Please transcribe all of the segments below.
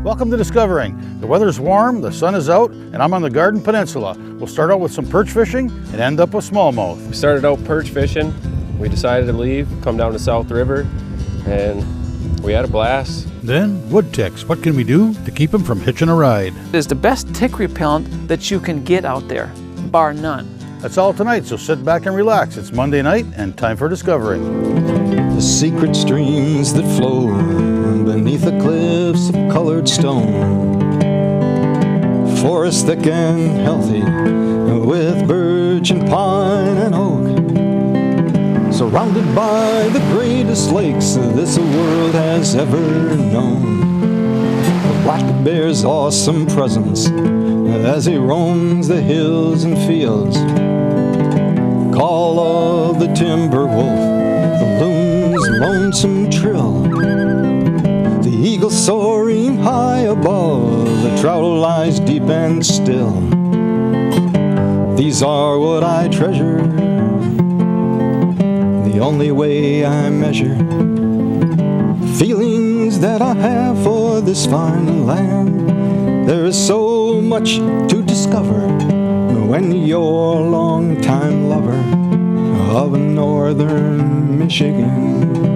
Welcome to Discovering. The weather's warm, the sun is out, and I'm on the Garden Peninsula. We'll start out with some perch fishing and end up with smallmouth. We started out perch fishing. We decided to leave, come down to South River, and we had a blast. Then wood ticks. What can we do to keep them from hitching a ride? It is the best tick repellent that you can get out there, bar none. That's all tonight, so sit back and relax. It's Monday night and time for Discovering. The secret streams that flow beneath the cliffs of colored stone. Forest thick and healthy with birch and pine and oak. Surrounded by the greatest lakes this world has ever known. The black bear's awesome presence as he roams the hills and fields. Call of the timber wolf, the loon's lonesome trill. The eagle soaring high above, the trout lies deep and still. These are what I treasure, the only way I measure feelings that I have for this fine land. There is so much to discover when you're a long-time lover of northern Michigan.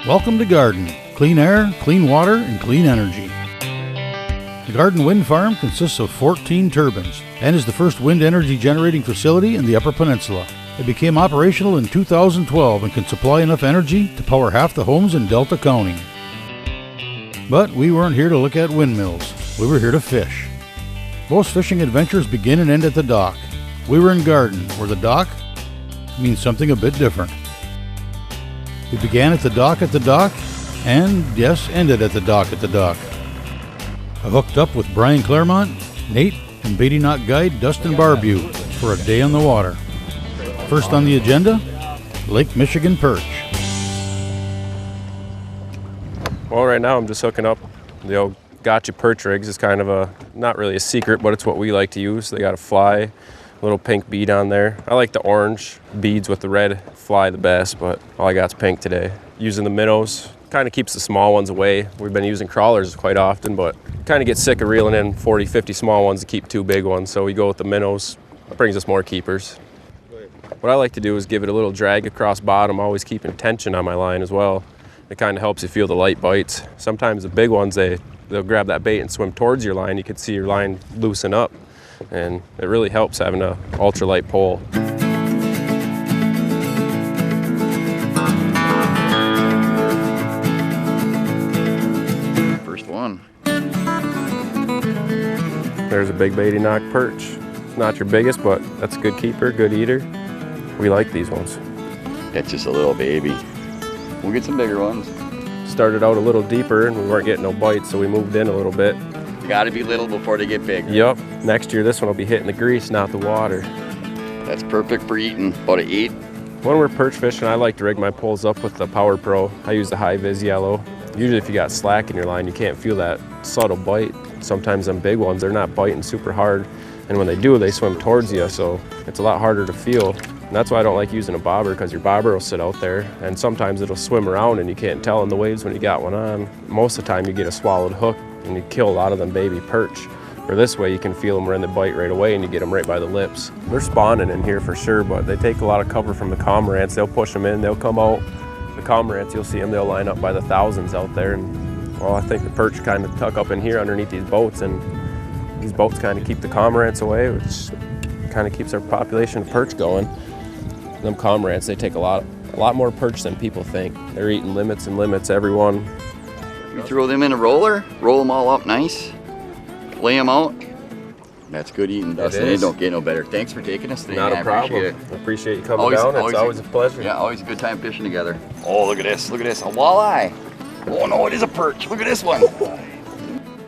Welcome to Garden. Clean air, clean water, and clean energy. The Garden Wind Farm consists of 14 turbines and is the first wind energy generating facility in the Upper Peninsula. It became operational in 2012 and can supply enough energy to power half the homes in Delta County. But we weren't here to look at windmills. We were here to fish. Most fishing adventures begin and end at the dock. We were in Garden, where the dock means something a bit different. We began at the dock and, yes, ended at the dock at the dock. I hooked up with Brian Claremont, Nate, and Beatty Knot guide Dustin Barbew for a day on the water. First on the agenda, Lake Michigan perch. Well, right now I'm just hooking up the old gotcha perch rigs. It's kind of not really a secret, but it's what we like to use. They got a fly, little pink bead on there. I like the orange beads with the red fly the best, but all I got's pink today. Using the minnows, kind of keeps the small ones away. We've been using crawlers quite often, but kind of get sick of reeling in 40, 50 small ones to keep 2 big ones. So we go with the minnows. It brings us more keepers. What I like to do is give it a little drag across bottom, always keeping tension on my line as well. It kind of helps you feel the light bites. Sometimes the big ones, they'll grab that bait and swim towards your line. You can see your line loosen up, and it really helps having an ultralight pole. First one. There's a big Beatty Knot perch. It's not your biggest, but that's a good keeper, good eater. We like these ones. That's just a little baby. We'll get some bigger ones. Started out a little deeper and we weren't getting no bites, so we moved in a little bit. Gotta be little before they get big. Yep. Next year this one will be hitting the grease, not the water. That's perfect for eating. About an 8. When we're perch fishing, I like to rig my poles up with the Power Pro. I use the high vis yellow. Usually if you got slack in your line, you can't feel that subtle bite. Sometimes them big ones, they're not biting super hard. And when they do, they swim towards you, so it's a lot harder to feel. And that's why I don't like using a bobber, because your bobber will sit out there and sometimes it'll swim around and you can't tell in the waves when you got one on. Most of the time you get a swallowed hook and you kill a lot of them baby perch. Or this way you can feel them when they bite right away and you get them right by the lips. They're spawning in here for sure, but they take a lot of cover from the cormorants. They'll push them in, they'll come out. The cormorants, you'll see them, they'll line up by the thousands out there. And well, I think the perch kind of tuck up in here underneath these boats, and these boats kind of keep the cormorants away, which kind of keeps our population of perch going. Them cormorants, they take a lot more perch than people think. They're eating limits and limits, every one. You throw them in a roller, roll them all up nice, lay them out. That's good eating, Dustin. It don't get no better. Thanks for taking us today. Not a problem. I appreciate you coming down. It's always a pleasure. Yeah, always a good time fishing together. Oh, look at this. Look at this. A walleye. Oh, no, it is a perch. Look at this one.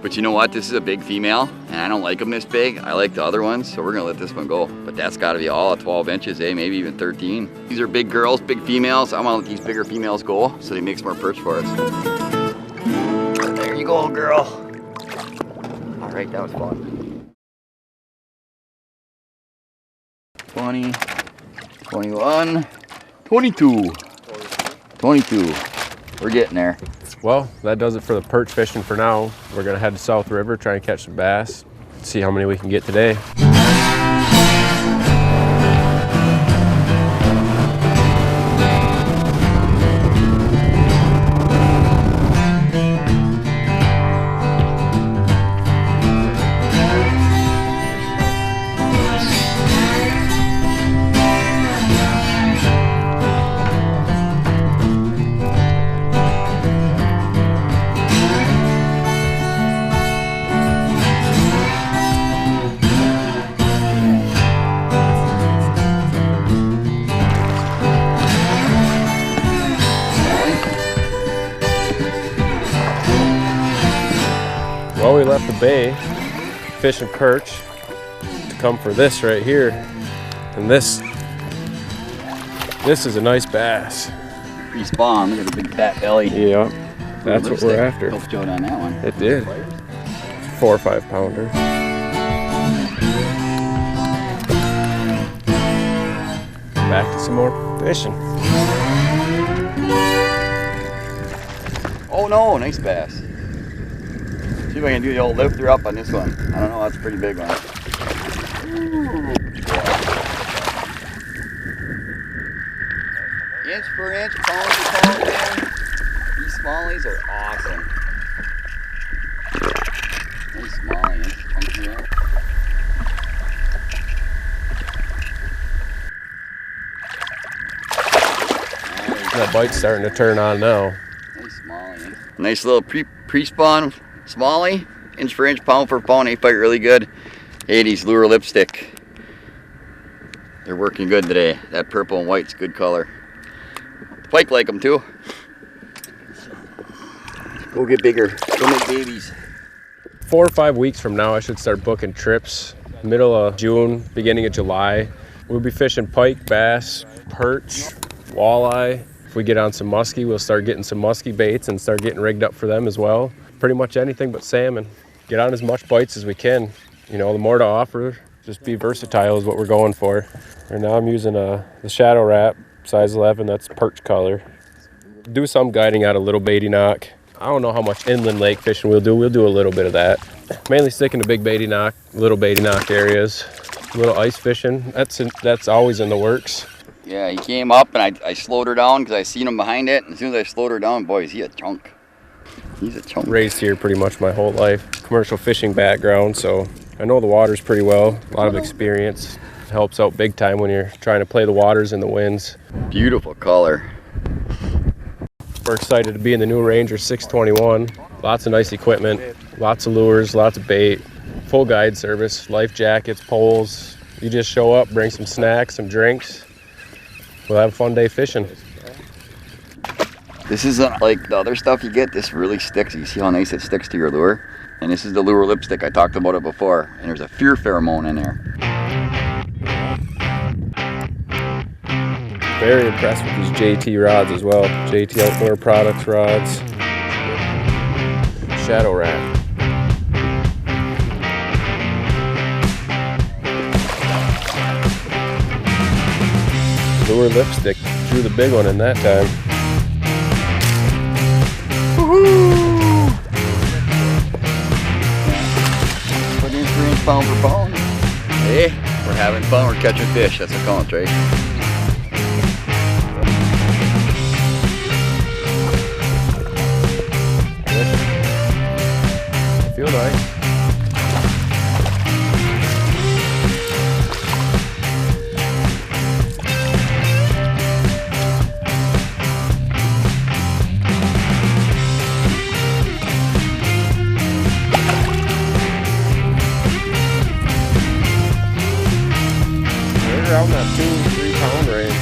But you know what? This is a big female, and I don't like them this big. I like the other ones, so we're going to let this one go. But that's got to be all at 12 inches, eh? Maybe even 13. These are big girls, big females. I want to let these bigger females go so they make some more perch for us. There you go, girl. All right, that was fun. 20, 21, 22, 22. We're getting there. Well, that does it for the perch fishing for now. We're gonna head to South River, try and catch some bass, see how many we can get today. Well, we left the bay fishing perch to come for this right here, and this is a nice bass. Respawn, look at the big fat belly. Yeah, that's what we're after. Helped Joe on that one. It did. 4 or 5 pounder. Back to some more fishing. Oh no, nice bass. See if I can do the old lifter up on this one. I don't know, that's a pretty big one. Inch per inch, pound for pound, man. These smallies are awesome. Nice smallie, nice chunky one. That bite's starting to turn on now. Nice smallie. Nice little pre-spawn smallie, inch for inch, pound for pound. They fight really good. 80s lure lipstick. They're working good today. That purple and white's good color. The pike like them too. Go get bigger. Go make babies. 4 or 5 weeks from now, I should start booking trips. Middle of June, beginning of July. We'll be fishing pike, bass, perch, walleye. If we get on some muskie, we'll start getting some muskie baits and start getting rigged up for them as well. Pretty much anything but salmon. Get on as much bites as we can. You know, the more to offer, just be versatile is what we're going for. Right now I'm using the Shadow Wrap, size 11, that's perch color. Do some guiding out a little baity knock. I don't know how much inland lake fishing we'll do. We'll do a little bit of that. Mainly sticking to big baity knock, little baity knock areas. A little ice fishing, that's always in the works. Yeah, he came up and I slowed her down because I seen him behind it. And as soon as I slowed her down, boy, is he a chunk. He's a chunk. Raised here pretty much my whole life. Commercial fishing background, so I know the waters pretty well. A lot of experience. Helps out big time when you're trying to play the waters and the winds. Beautiful color. We're excited to be in the new Ranger 621. Lots of nice equipment, lots of lures, lots of bait, full guide service, life jackets, poles. You just show up, bring some snacks, some drinks. We'll have a fun day fishing. This isn't like the other stuff you get. This really sticks. You see how nice it sticks to your lure? And this is the lure lipstick. I talked about it before. And there's a fear pheromone in there. Very impressed with these JT rods as well. JT Outdoor Products rods. Shadow Wrap. Lure lipstick. Drew the big one in that time. Woohoo! Put in 3 inch pound for pound. Hey, we're having fun. We're catching fish. That's what counts, right? Feel nice. Right around that 2-3 pound range.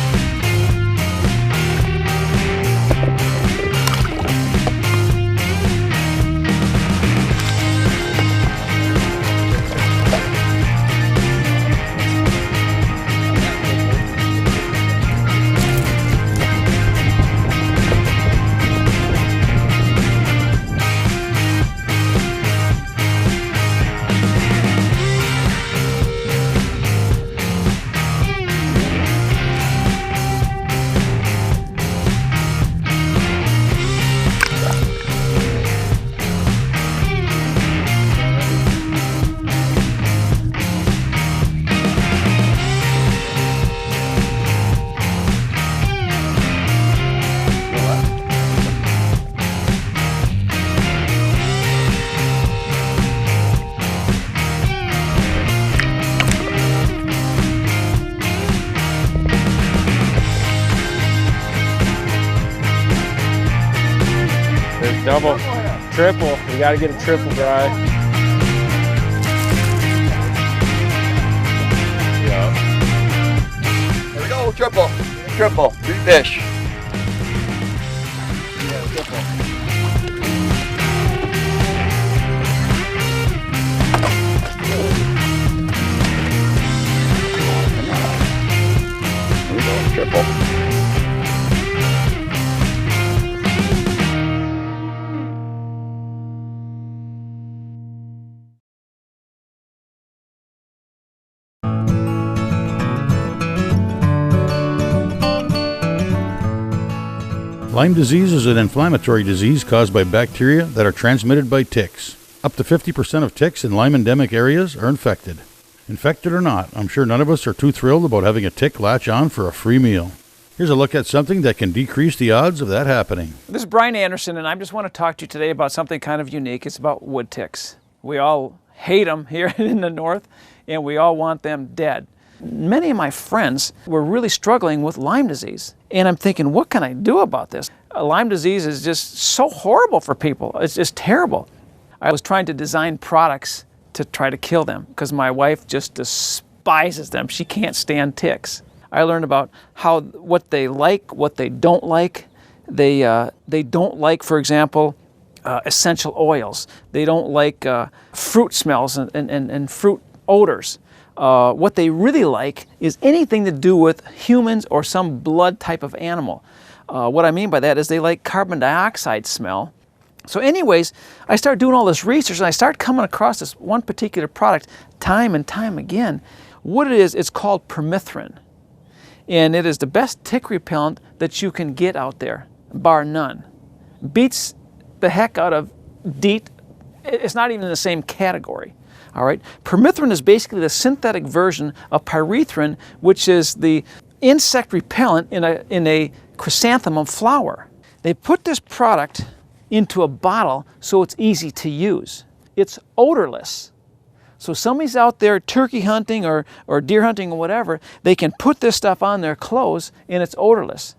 Triple. You gotta get a triple dry. Yeah. There we go, triple. Triple. 3 fish. Yeah, triple. There we go, triple. Lyme disease is an inflammatory disease caused by bacteria that are transmitted by ticks. Up to 50% of ticks in Lyme endemic areas are infected. Infected or not, I'm sure none of us are too thrilled about having a tick latch on for a free meal. Here's a look at something that can decrease the odds of that happening. This is Brian Anderson, and I just want to talk to you today about something kind of unique. It's about wood ticks. We all hate them here in the north, and we all want them dead. Many of my friends were really struggling with Lyme disease, and I'm thinking, what can I do about this? Lyme disease is just so horrible for people. It's just terrible. I was trying to design products to try to kill them because my wife just despises them. She can't stand ticks. I learned about what they like, what they don't like. They don't like, for example, essential oils. They don't like fruit smells and fruit odors. What they really like is anything to do with humans or some blood type of animal. What I mean by that is they like carbon dioxide smell. So anyways, I started doing all this research and I started coming across this one particular product time and time again. What it is, it's called permethrin. And it is the best tick repellent that you can get out there, bar none. Beats the heck out of DEET. It's not even in the same category. All right. Permethrin is basically the synthetic version of pyrethrin, which is the insect repellent in a chrysanthemum flower. They put this product into a bottle so it's easy to use. It's odorless. So somebody's out there turkey hunting or deer hunting or whatever, they can put this stuff on their clothes and it's odorless.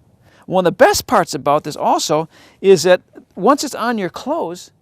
One of the best parts about this also is that once it's on your clothes,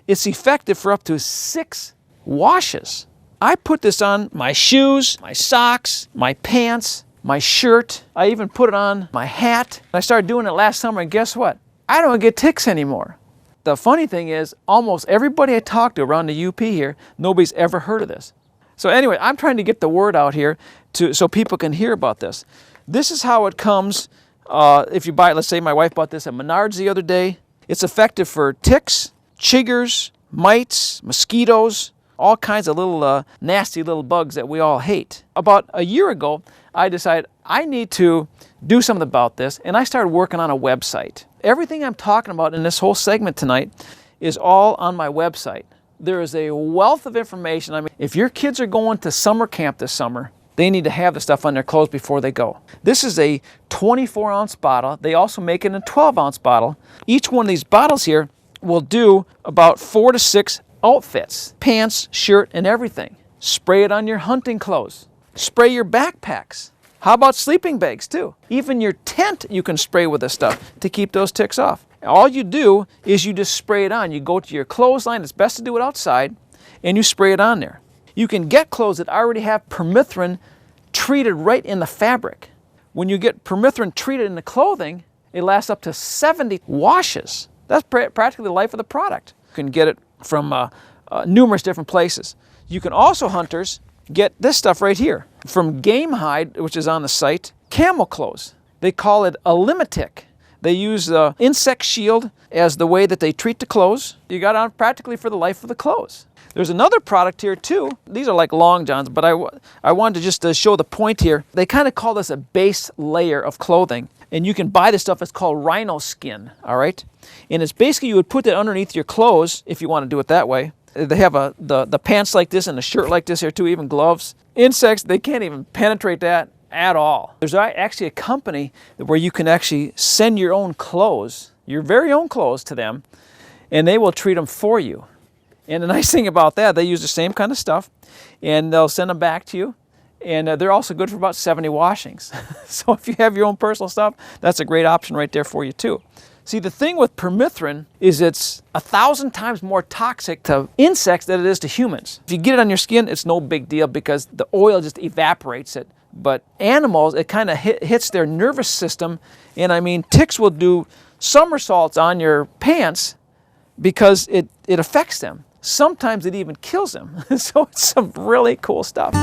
it's effective for up to 6 washes. I put this on my shoes, my socks, my pants, my shirt. I even put it on my hat. I started doing it last summer, and guess what? I don't get ticks anymore. The funny thing is, almost everybody I talk to around the UP here, nobody's ever heard of this. So anyway, I'm trying to get the word out here so people can hear about this. This is how it comes. If you buy it, let's say my wife bought this at Menards the other day. It's effective for ticks, chiggers, mites, mosquitoes, all kinds of little nasty little bugs that we all hate. About a year ago, I decided I need to do something about this, and I started working on a website. Everything I'm talking about in this whole segment tonight is all on my website. There is a wealth of information. I mean, if your kids are going to summer camp this summer, they need to have the stuff on their clothes before they go. This is a 24-ounce bottle. They also make it in a 12-ounce bottle. Each one of these bottles here will do about 4 to 6 outfits, pants, shirt, and everything. Spray it on your hunting clothes. Spray your backpacks. How about sleeping bags too? Even your tent you can spray with this stuff to keep those ticks off. All you do is you just spray it on. You go to your clothesline, it's best to do it outside, and you spray it on there. You can get clothes that already have permethrin treated right in the fabric. When you get permethrin treated in the clothing, it lasts up to 70 washes. That's practically the life of the product. You can get it from numerous different places. You can also, hunters, get this stuff right here from Game Hide, which is on the site, camel clothes. They call it a limitic. They use the insect shield as the way that they treat the clothes. You got on practically for the life of the clothes. There's another product here too. These are like long johns, but I wanted to just show the point here. They kind of call this a base layer of clothing. And you can buy this stuff. It's called rhino skin, all right? And it's basically you would put that underneath your clothes if you want to do it that way. They have the pants like this and a shirt like this here too, even gloves. Insects, they can't even penetrate that at all. There's actually a company where you can actually send your own clothes, your very own clothes to them, and they will treat them for you. And the nice thing about that, they use the same kind of stuff, and they'll send them back to you. And they're also good for about 70 washings. So if you have your own personal stuff, that's a great option right there for you too. See, the thing with permethrin is it's 1,000 times more toxic to insects than it is to humans. If you get it on your skin, it's no big deal because the oil just evaporates it. But animals, it kind of hits their nervous system. And I mean, ticks will do somersaults on your pants because it affects them. Sometimes it even kills them. So it's some really cool stuff.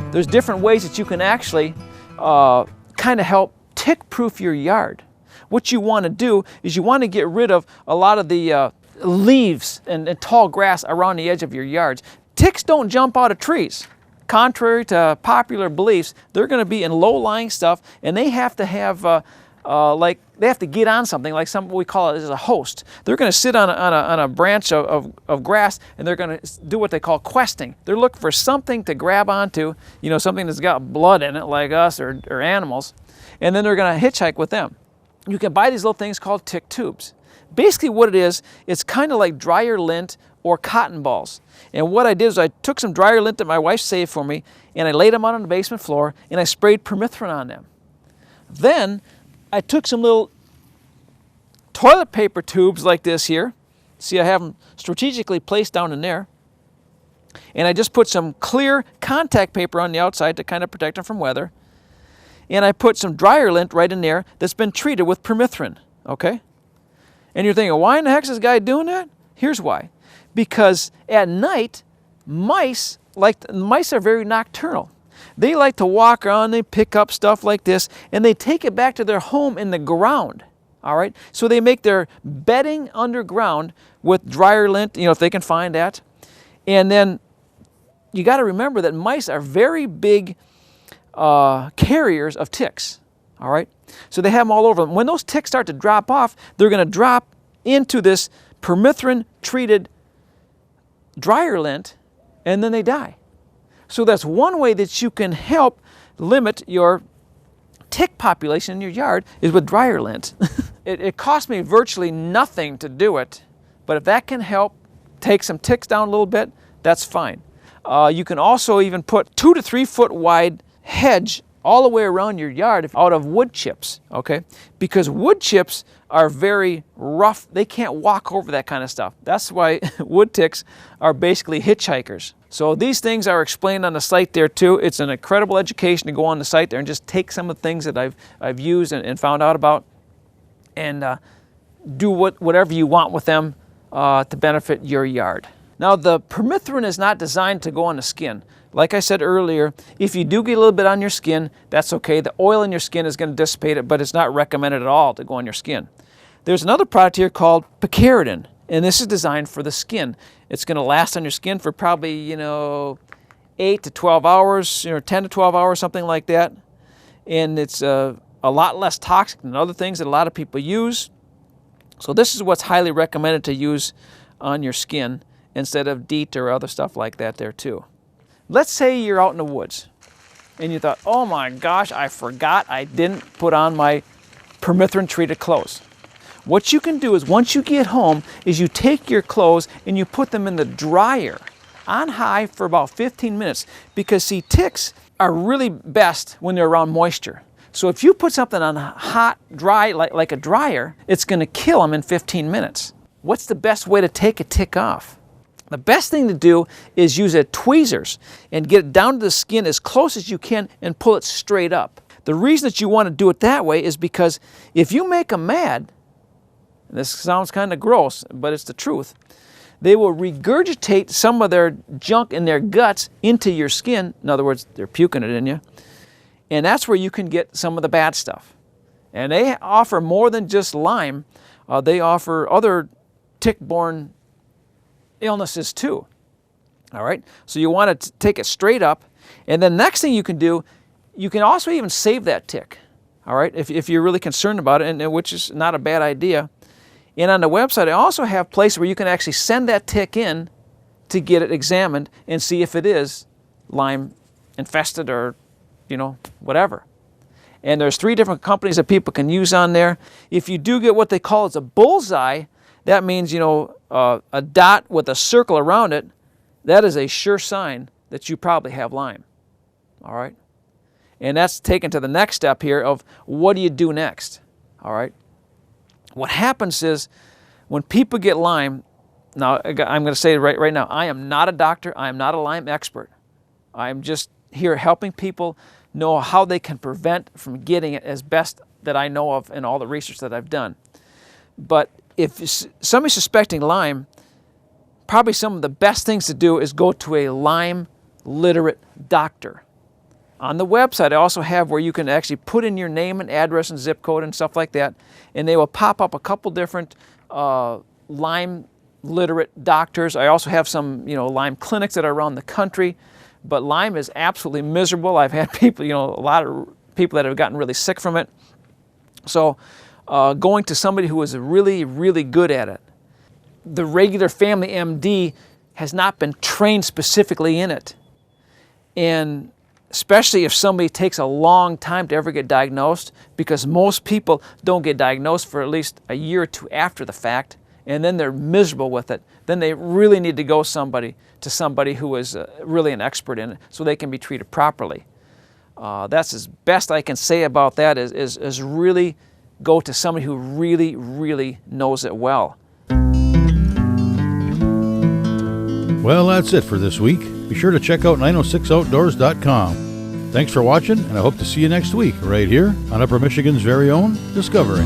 There's different ways that you can actually kind of help tick-proof your yard. What you want to do is you want to get rid of a lot of the leaves and tall grass around the edge of your yards. Ticks don't jump out of trees. Contrary to popular beliefs, they're going to be in low-lying stuff, and they have to have they have to get on something like what we call it as a host. They're going to sit on a branch of grass, and they're going to do what they call questing. They're looking for something to grab onto, you know, something that's got blood in it, like us or animals, and then they're going to hitchhike with them. You can buy these little things called tick tubes. Basically what it is, it's kind of like dryer lint or cotton balls. And what I did is I took some dryer lint that my wife saved for me, and I laid them out on the basement floor, and I sprayed permethrin on them. Then I took some little toilet paper tubes like this here. See, I have them strategically placed down in there. And I just put some clear contact paper on the outside to kind of protect them from weather. And I put some dryer lint right in there that's been treated with permethrin, okay? And you're thinking, why in the heck is this guy doing that? Here's why. Because at night, mice are very nocturnal. They like to walk around, they pick up stuff like this, and they take it back to their home in the ground, all right? So they make their bedding underground with dryer lint, you know, if they can find that. And then you got to remember that mice are very big carriers of ticks, all right? So they have them all over them. When those ticks start to drop off, they're going to drop into this permethrin-treated dryer lint, and then they die. So that's one way that you can help limit your tick population in your yard is with dryer lint. It cost me virtually nothing to do it, but if that can help take some ticks down a little bit, that's fine. You can also even put 2 to 3 foot wide hedge all the way around your yard out of wood chips, okay? Because wood chips are very rough. They can't walk over that kind of stuff. That's why wood ticks are basically hitchhikers. So these things are explained on the site there too. It's an incredible education to go on the site there and just take some of the things that I've used and found out about and do whatever you want with them to benefit your yard. Now the permethrin is not designed to go on the skin. Like I said earlier, if you do get a little bit on your skin, that's okay. The oil in your skin is going to dissipate it, but it's not recommended at all to go on your skin. There's another product here called picaridin, and this is designed for the skin. It's going to last on your skin for probably, 8 to 12 hours, 10 to 12 hours, something like that. And it's a lot less toxic than other things that a lot of people use. So this is what's highly recommended to use on your skin instead of DEET or other stuff like that there too. Let's say you're out in the woods and you thought, oh my gosh, I forgot I didn't put on my permethrin treated clothes. What you can do is once you get home is you take your clothes and you put them in the dryer on high for about 15 minutes because see, ticks are really best when they're around moisture. So if you put something on hot, dry, like a dryer, it's going to kill them in 15 minutes. What's the best way to take a tick off? The best thing to do is use tweezers and get it down to the skin as close as you can and pull it straight up. The reason that you want to do it that way is because if you make them mad, and this sounds kind of gross, but it's the truth, they will regurgitate some of their junk in their guts into your skin. In other words, they're puking it in you. And that's where you can get some of the bad stuff. And they offer more than just Lyme. They offer other tick-borne illnesses too. All right, so you want to take it straight up, and then next thing you can do, you can also even save that tick. All right, if you're really concerned about it, and which is not a bad idea. And on the website, I also have places where you can actually send that tick in to get it examined and see if it is Lyme infested or whatever. And there's 3 different companies that people can use on there. If you do get what they call as a bullseye, that means, a dot with a circle around it, that is a sure sign that you probably have Lyme. All right? And that's taken to the next step here of what do you do next? All right? What happens is when people get Lyme, now I'm going to say right now, I am not a doctor, I am not a Lyme expert. I'm just here helping people know how they can prevent from getting it as best that I know of in all the research that I've done. But if somebody's suspecting Lyme, probably some of the best things to do is go to a Lyme literate doctor. On the website, I also have where you can actually put in your name and address and zip code and stuff like that, and they will pop up a couple different Lyme literate doctors. I also have some, Lyme clinics that are around the country, but Lyme is absolutely miserable. I've had people, a lot of people that have gotten really sick from it. So going to somebody who is really, really good at it. The regular family MD has not been trained specifically in it. And especially if somebody takes a long time to ever get diagnosed, because most people don't get diagnosed for at least a year or two after the fact, and then they're miserable with it, then they really need to go to somebody who is really an expert in it so they can be treated properly. That's as best I can say about that is really go to somebody who really, really knows it well. Well, that's it for this week. Be sure to check out 906outdoors.com. Thanks for watching, and I hope to see you next week right here on Upper Michigan's very own Discovering.